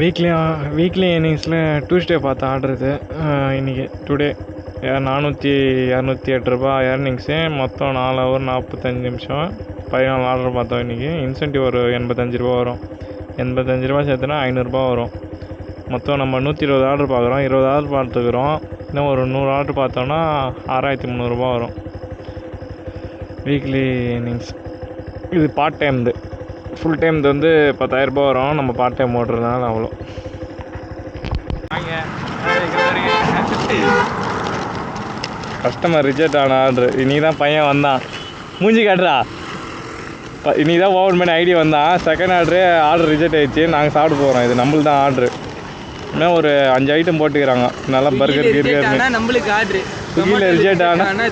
Weekly இன்னிங்ஸில் Tuesday பார்த்து ஆடுறது இன்றைக்கி டுடே 208 ரூபா ஏர்னிங்ஸு. மொத்தம் 4 ஹவர் 45 நிமிஷம் 14 ஆர்டர் பார்த்தோம். இன்றைக்கி இன்சென்டிவ் ஒரு 85 ரூபா வரும். 85 ரூபா சேர்த்துனா 500 ரூபா வரும். மொத்தம் நம்ம 120 ஆர்டர் பார்க்குறோம். 20 ஆர்டர் பார்த்துக்கிறோம். இன்னும் ஒரு 100 ஆர்டர் பார்த்தோன்னா 6300 வரும் வீக்லி இன்னிங்ஸ். இது பார்ட் டைம்து. ஃபுல் டைம்து வந்து 10,000 ரூபா வரும். நம்ம பார்ட் டைம் ஓட்டுறதுனால அவ்வளோ. கஸ்டமர் ரிஜெக்ட் ஆன ஆர்டரு. இன்றைக்கி தான் பையன் வந்தான். மூஞ்சி காட்டுறா. இன்றைக்கி தான் ஓப்பன் பண்ணி ஐடி வந்தான். செகண்ட் ஆர்டர் ரிஜெக்ட் ஆகிடுச்சு. நாங்கள் சாப்பிட போகிறோம். இது நம்மளுக்கு தான் ஆர்டரு. இன்னும் ஒரு 5 ஐட்டம் போட்டுக்கிறாங்க. நல்லா பர்கர் நம்மளுக்கு ஆர்டரு. ஸ்விக்கியில் ரிஜெக்ட் ஆனால்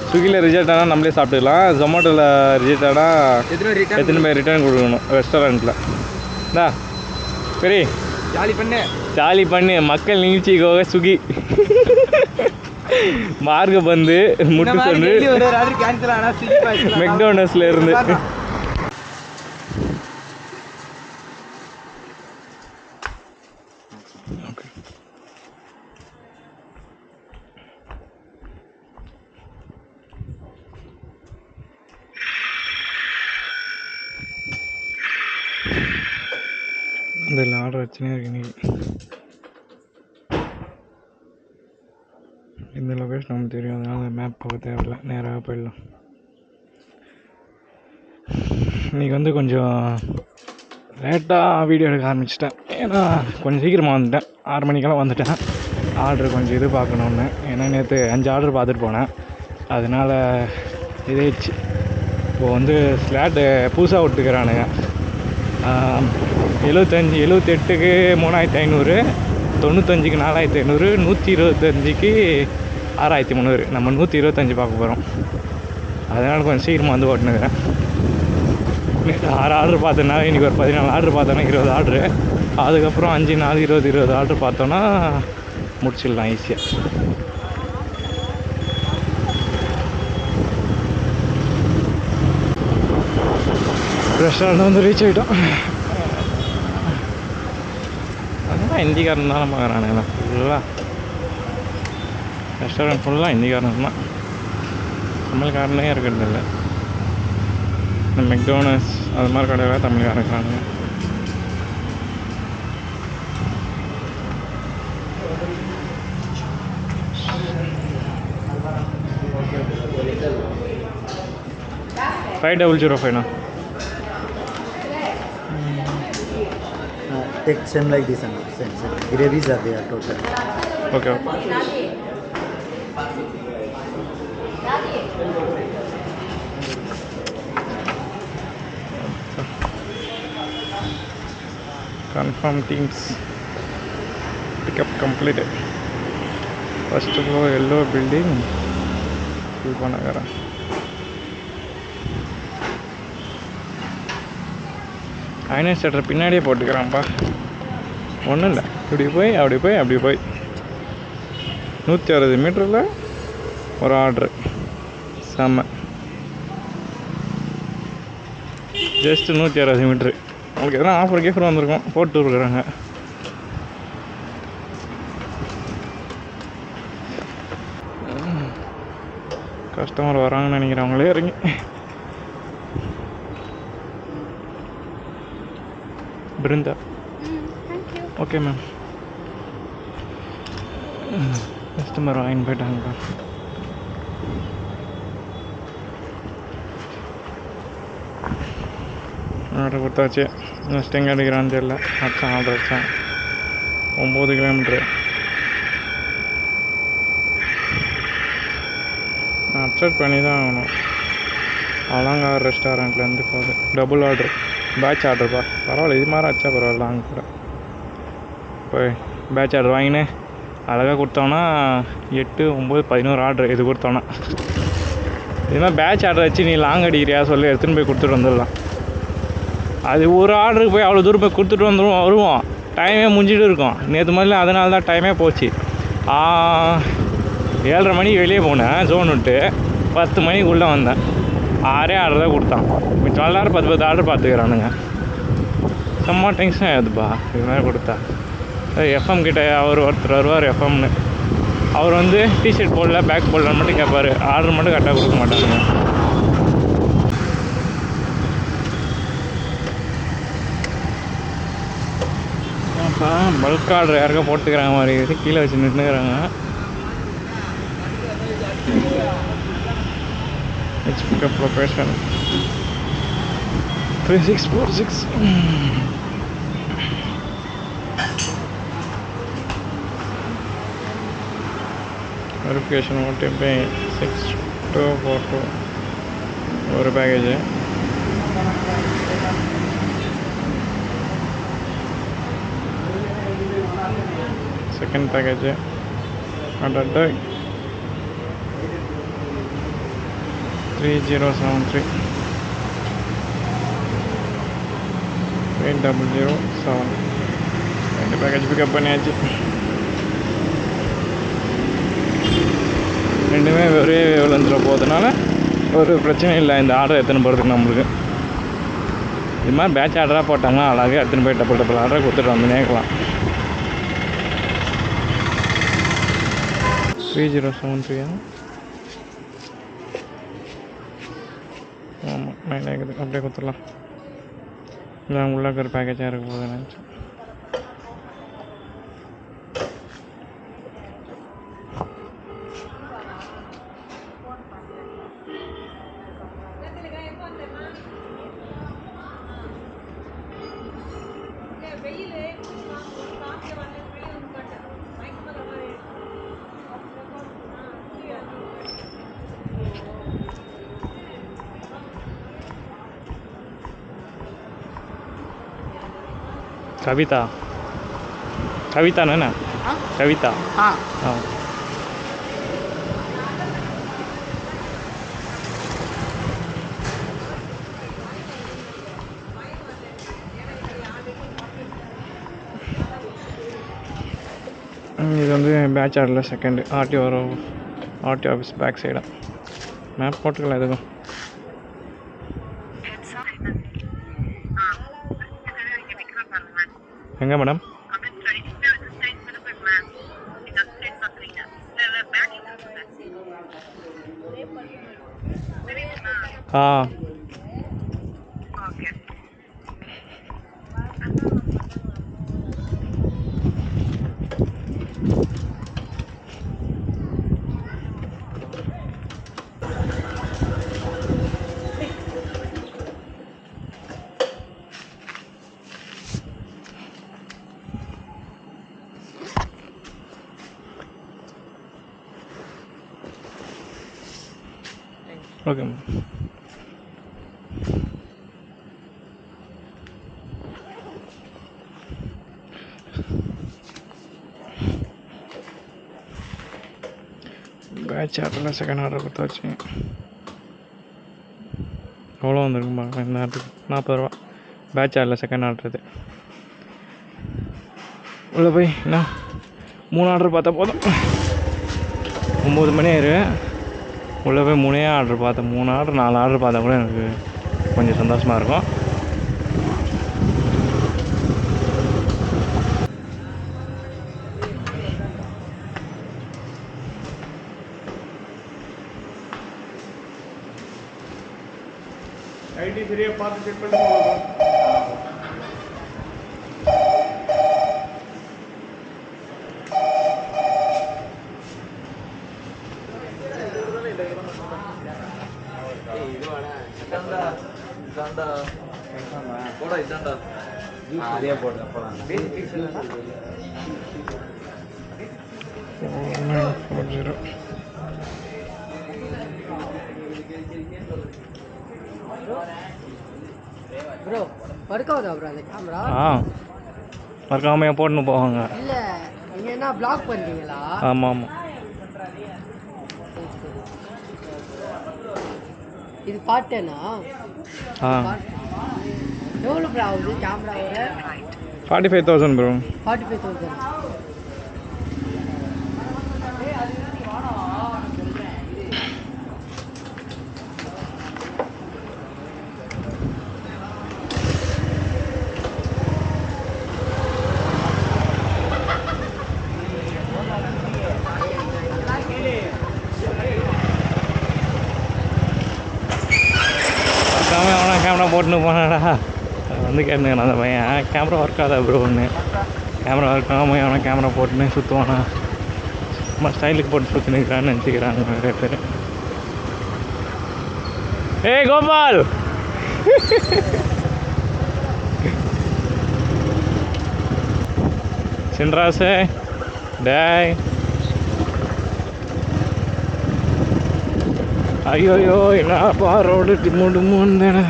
ஸ்விக்கியில் ரிஜெக்ட் ஆனால் நம்மளே சாப்பிட்டுக்கலாம். ஜொமேட்டோவில் ரிஜெக்ட் ஆனால் எத்தனை பேர் ரிட்டர்ன் கொடுக்கணும் ரெஸ்டாரண்ட்டில். இந்தா சரி ஜாலி பண்ணு. மக்கள் நிகழ்ச்சிக்காக ஸ்விக்கி மார்க் பந்து முட்டு சொல்லு மெக்டோனல்ஸ்ல இருந்து இதில் ஆர்டர் வச்சுனே இருக்கு. இன்னைக்கு இந்த லொக்கேஷன் நமக்கு தெரியும், அதனால மேப் போக தேவையில்லை, நேராக போயிடலாம். இன்றைக்கி வந்து கொஞ்சம் லேட்டாக வீடியோ எடுக்க ஆரம்பிச்சிட்டேன். ஏன்னா கொஞ்சம் சீக்கிரமாக வந்துட்டேன். 6 மணிக்கெல்லாம் வந்துட்டேன். ஆர்டர் கொஞ்சம் இது பார்க்கணுன்னு. ஏன்னா நேற்று 5 ஆர்டர் பார்த்துட்டு போனேன். அதனால் இதாகிடுச்சு. இப்போது வந்து ஸ்லாட்டு புதுசாக விட்டுக்கிறானுங்க. 78க்கு 3500, 95க்கு 4500, 125க்கு 6300. நம்ம 125 பார்க்க போகிறோம். அதனால் கொஞ்சம் சீக்கிரமாக வந்து ஓட்டுனுக்கிறேன். 6 ஆர்டர் பார்த்தோன்னா இன்றைக்கி ஒரு 14 ஆர்டர் பார்த்தோன்னா 20 ஆர்டரு. அதுக்கப்புறம் 5 4 20 ஆர்டர் பார்த்தோன்னா முடிச்சிடலாம் ஈஸியாக. ரெஸ்டாரண்ட் வந்து ரீச் ஆகிட்டோம். அதெல்லாம் ஹிந்திக்காரன் தான் நம்ம வரானுங்களா ஃபுல்லாக. ரெஸ்டாரண்ட் ஃபுல்லாக ஹிந்திக்காரன் தான், தமிழ்காரனே இருக்கிறது இல்லை. இந்த மெக்டோனல்ஸ் அது மாதிரி கடையில் தமிழ்காரன் இருக்கிறானுங்க. $5,005. Take same like this and same. Gravies are there total. Okay. Confirm teams. Pickup completed. First floor yellow building. Full panagara. ஐனஸ் தேட்டர் பின்னாடியே போட்டுக்கிறான்ப்பா. ஒன்றும் இல்லை, இப்படி போய் அப்படி போய் அப்படி போய் 160 மீட்டரில் ஒரு ஆர்டரு. செம்ம. Just 160 metre. உங்களுக்கு எதனா ஆஃபர் வந்திருக்கோம், போட்டு இருக்கிறாங்க. கஸ்டமர் வராங்கன்னு நினைக்கிறவங்களே இறங்கி. Brinda. Thank you. Okay ma'am. Customer வாங்கிட்டு போயிட்டாங்கப்பா. ஆர்டர் கொடுத்தாச்சு. நெக்ஸ்ட் எங்கே அடிக்கிறான்னு தெரியல. அச்சான் ஆர்டர் வச்சான். 9 கிலோமீட்ரு. நான் அப்செட் பண்ணி தான் ஆகணும். அலங்கார் ரெஸ்டாரண்ட்லேருந்து போகுது. டபுள் ஆர்டர், பேட்ச் ஆர்டர்ப்பா. பரவாயில்ல, இது மாதிரி ஆச்சா பரவாயில்ல. அங்கே கூட போய் பேட்ச் ஆர்டர் வாங்கினு அழகாக கொடுத்தோன்னா 8 9 11 ஆர்டர் இது கொடுத்தோன்னா. இது மாதிரி பேட்ச் ஆர்டர் வச்சு நீ லாங் அடிக்கிறியா சொல்லி எடுத்துன்னு போய் கொடுத்துட்டு வந்துடலாம். அது ஒரு ஆர்டருக்கு போய் அவ்வளோ தூரம் போய் கொடுத்துட்டு வருவோம். டைமே முடிஞ்சிட்டு இருக்கும். நேற்று முதல்ல அதனால தான் டைமே போச்சு. 7:30 மணிக்கு வெளியே போனேன் ஜோன் விட்டு. 10 மணிக்கு உள்ளே வந்தேன். 6 ஆர்டர் தான் கொடுத்தான். மிச்சம் 12 10 ஆர்டர் பார்த்துக்கிறானுங்க. செம்ம டென்ஷன் ஆகுதுப்பா இது மாதிரி கொடுத்தா. எஃப்எம் கிட்ட ஒருத்தர் வருவார் எஃப்எம்னு, அவர் வந்து டிஷர்ட் போடல பேக் போடலான்னு மட்டும் கேட்பார், ஆர்டர் மட்டும் கரெக்டாக கொடுக்க மாட்டாங்க. அப்போ பல்க் ஆர்டர் யாருக்கா போட்டுக்கிறாங்க மாதிரி இது கீழே வச்சு நின்றுக்கிறாங்க. Next pickup location 3646. Verification OTP 6242 ஒரு பேக்கேஜ். Second package at 3073 8007. ரெண்டு பேக்கேஜ் பிக்கப் பண்ணியாச்சு. ரெண்டுமே ஒரே வேவ்லென்த்தில் போகிறதுனால ஒரு பிரச்சனையும் இல்லை இந்த ஆர்டர் எடுத்துன்னு போகிறதுக்கு. நம்மளுக்கு இது மாதிரி பேட்ச் ஆர்டராக போட்டாங்கன்னா அழகாக எடுத்துன்னு போய் டபுள் ஆர்டரை கொடுத்துட்டு வந்து நேக்கலாம். 3073. ஆமாம் 9 ஆகுது, அப்படியே கொடுத்துடலாம். இல்லை உள்ளே இருக்கிற பேக்கேஜாக இருக்க போகுது நினச்சி. கவிதா கவிதாண்ணா கவிதா. ஆ இது வந்து பேட்ச் ஆர்டரில் second RTO office back side. Map போட்டுக்கலாம் எதுவும். எங்கே madam? Ah okay ma'am. Batch ஆர்டரில் செகண்ட் ஆர்டர் கொடுத்தாச்சு. எவ்வளோ வந்துருக்கும் பாருங்கள் இந்த ஆர்டருக்கு? 40 ரூபா. பேட்ச் ஆர்டரில் செகண்ட் ஆர்டர் இது. உள்ளே போய் என்ன 3 ஆர்டர் பார்த்தா போதும். 9 மணி ஆயிரும். உள்ளே போய் 3 ஆர்டர் பார்த்தேன். 3 ஆர்டர் 4 ஆர்டர் பார்த்தா கூட எனக்கு கொஞ்சம் சந்தோஷமாக இருக்கும். ஐடி சரியாக பார்த்து செக் பண்ணி போகலாம். அதே போட்டு போகலாம். ப்ரோ ஒர்க் ஆகுதா ப்ரோ அந்த கேமரா? மறக்காமல் போட்டுன்னு போவாங்க. இல்லை நீங்கள் என்ன பிளாக் பண்ணுறீங்களா? ஆமாம் ஆமாம். இது பாட்டேனா? எவ்வளோ ப்ரோ ஆகுது கேமராவோட? 45,000 ப்ரோ. 45,000. போட்டுன்னு போனாடா வந்து கேட்டுன்னு அந்த பையன் கேமரா ஒர்க் ஆகுதா ப்ரோ ஒன்று கேமரா ஒர்க் ஆகாமல் அவனை கேமரா போட்டுன்னு சுற்றுவானா சும்மா ஸ்டைலுக்கு போட்டு சுற்றினுக்கிறான்னு நினச்சிக்கிறாங்க நிறைய பேர். ஏய் கோபால் சின்ராசே டேய் ஐயோயோ என்னப்பா ரோடு டிம்மு டிம்முன்னு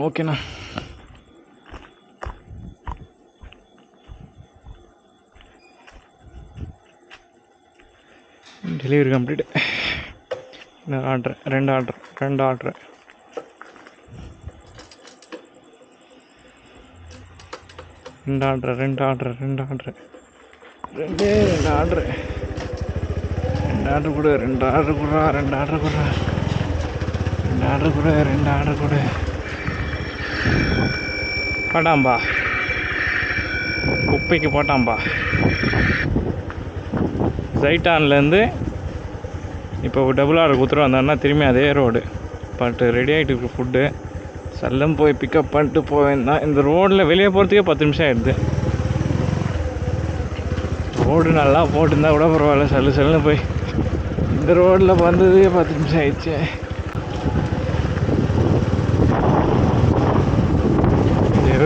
ஓகேண்ணா. Delivery complete. இன்னொரு ஆர்ட்ரு ரெண்டு ஆர்ட்ரு ரெண்டு ஆர்ட்ரு கொடு ரெண்டு ஆர்ட்ரு கொடு போட்டாம்பா குப்பைக்கு போட்டாம்பா. ஜைட்டான்லேருந்து இப்போ டபுள் ஆர்டர் கொடுத்துட்டு வந்தாருன்னா திரும்பி அதே ரோடு பட் ரெடி ஆகிட்டு இருக்கு ஃபுட்டு. செல்லம் போய் பிக்கப் பண்ணிட்டு போவேன். இந்த ரோடில் வெளியே போகிறதுக்கே 10 நிமிஷம் ஆகிடுது. ரோடு நல்லா போட்டுருந்தா கூட பரவாயில்ல, செல்லுன்னு போய் இந்த ரோடில் வந்ததுக்கே 10 நிமிஷம் ஆயிடுச்சு.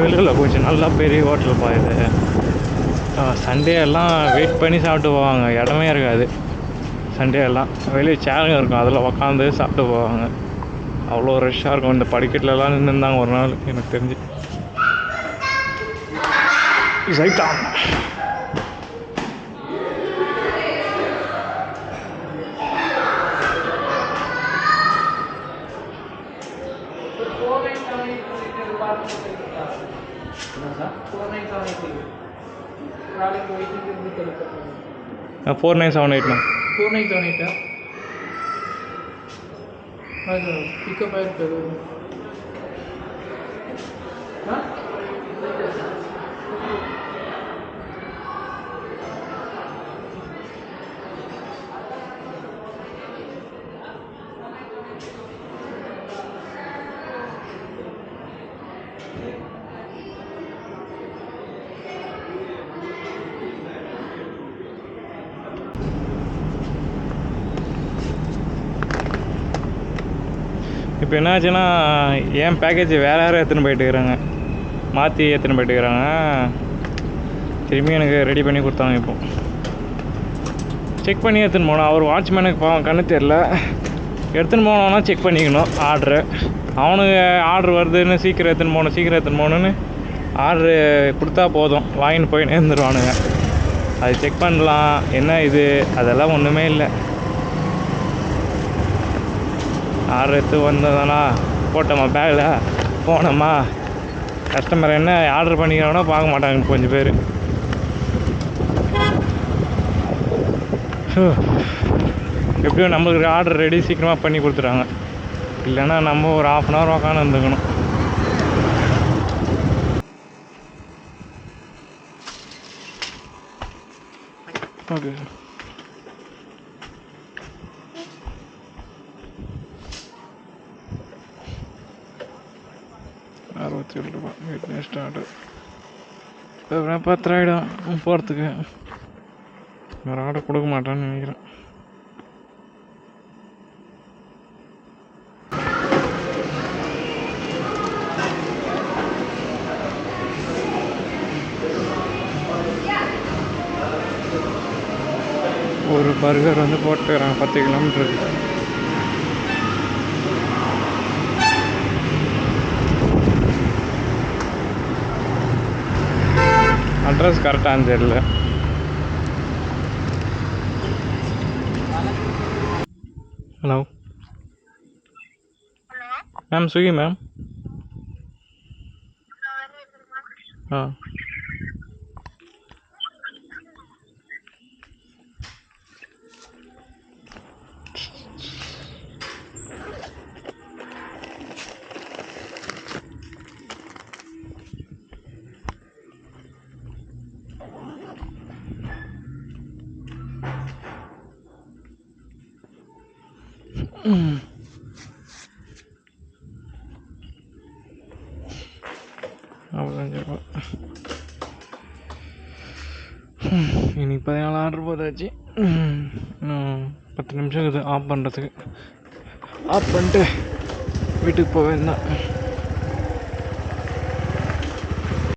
வெளியில் கொஞ்சம் நல்லா பெரிய ஹோட்டல்ப்பா இது. சண்டே எல்லாம் வெயிட் பண்ணி சாப்பிட்டு போவாங்க, இடமே இருக்காது. சண்டே எல்லாம் வெளியே சேருங்க இருக்கும், அதில் உக்காந்து சாப்பிட்டு போவாங்க. அவ்வளோ ரஷ்ஷாக இருக்கும். இந்த படிக்கட்டிலலாம் நின்றுருந்தாங்க ஒரு நாள் எனக்கு தெரிஞ்சு. ஜைட்டான் हाँ 4978 ना 4978 ಅದು ಪಿಕಪ್ ಆಗಿರ್ತದೆ. ಹಾಂ இப்போ என்னாச்சுன்னா என் பேக்கேஜ் வேறு யாரும் எடுத்துன்னு போயிட்டுருக்குறாங்க, மாற்றி எடுத்துன்னு போயிட்டுருக்குறாங்க. திரும்பி எனக்கு ரெடி பண்ணி கொடுத்தாங்க. இப்போ செக் பண்ணி எடுத்துன்னு போனோம். அவர் வாட்ச்மேனுக்கு பாவம் கண்ணு தெரில, எடுத்துன்னு போனோன்னா செக் பண்ணிக்கணும் ஆர்ட்ரு. அவனுக்கு ஆர்ட்ரு வருதுன்னு சீக்கிரம் எடுத்துன்னு போகணுன்னு ஆர்ட்ரு கொடுத்தா போதும், வாங்கின்னு போய் நேர்ந்துருவானுங்க. அது செக் பண்ணலாம் என்ன இது அதெல்லாம் ஒன்றுமே இல்லை. ஆர்டர் எடுத்து வந்ததானா போட்டோமா பேக்கில் போனோமா, கஸ்டமர் என்ன ஆர்டர் பண்ணிக்கிறோன்னா பார்க்க மாட்டாங்க கொஞ்சம் பேர். எப்படியும் நம்மளுக்கு ஆர்டர் ரெடி சீக்கிரமாக பண்ணி கொடுத்துட்டாங்க, இல்லைன்னா நம்ம ஒரு 1/2 அன் ஹவர் உக்காந்து இருந்துக்கணும். ஓகே 67 ரூபா வீட்டில் ஸ்டார்ட்டு. அப்புறம் 10 ஆகிடும் போகிறதுக்கு. வேறு ஆர்டர் கொடுக்க மாட்டான்னு நினைக்கிறேன். ஒரு பர்கர் வந்து போட்டுக்கிறாங்க 10 கிலோமீட்டருக்கு. அட்ரஸ் கரெக்டாக தெரியல. Hello ma'am, Swiggy ma'am. ஆ ₹45. இன்னைக்கு 14 ஆர்டர் போதாச்சு. இன்னும் 10 நிமிஷம் இருக்குது ஆஃப் பண்ணுறதுக்கு. ஆஃப் பண்ணிட்டு வீட்டுக்கு போக வேண்டாம்.